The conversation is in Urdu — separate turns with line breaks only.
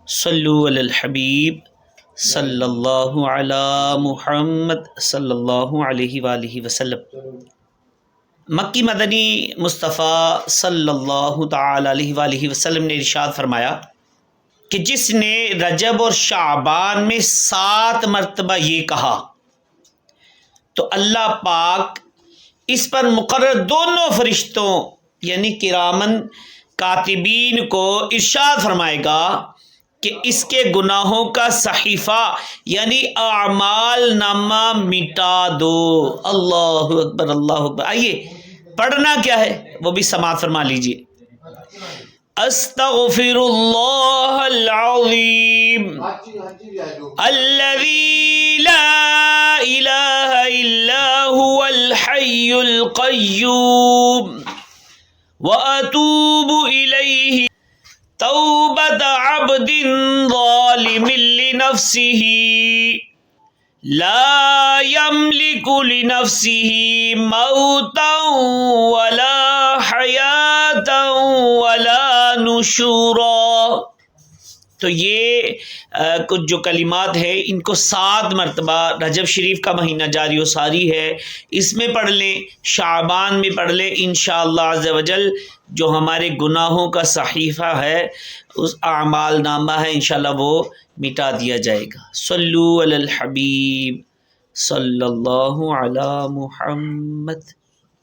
صلو علی الحبیب صلی اللہ علی محمد صلی اللہ علیہ وآلہ وسلم۔ مکی مدنی مصطفیٰ صلی اللہ تعالی علیہ وآلہ وسلم نے ارشاد فرمایا کہ جس نے رجب اور شعبان میں 7 مرتبہ یہ کہا تو اللہ پاک اس پر مقرر دونوں فرشتوں یعنی کرامن کاتبین کو ارشاد فرمائے گا کہ اس کے گناہوں کا صحیفہ یعنی اعمال نامہ مٹا دو۔ اللہ اکبر اللہ اکبر۔ آئیے پڑھنا کیا ہے وہ بھی سماعت فرما لیجئے۔ استغفر اللہ العظیم الذی لا الہ الا هو الحی القیوم واتوب الیہ توبۃ عبد ظالم لنفسه لا یملک لنفسه موتا ولا حیاتا ولا نشورا۔ تو یہ کچھ جو کلمات ہیں ان کو 7 مرتبہ رجب شریف کا مہینہ جاری و ساری ہے اس میں پڑھ لیں، شعبان میں پڑھ لیں، انشاءاللہ عز و جل جو ہمارے گناہوں کا صحیفہ ہے اس اعمال نامہ ہے انشاءاللہ وہ مٹا دیا جائے گا۔ صلو علی الحبیب صلی اللہ علی محمد۔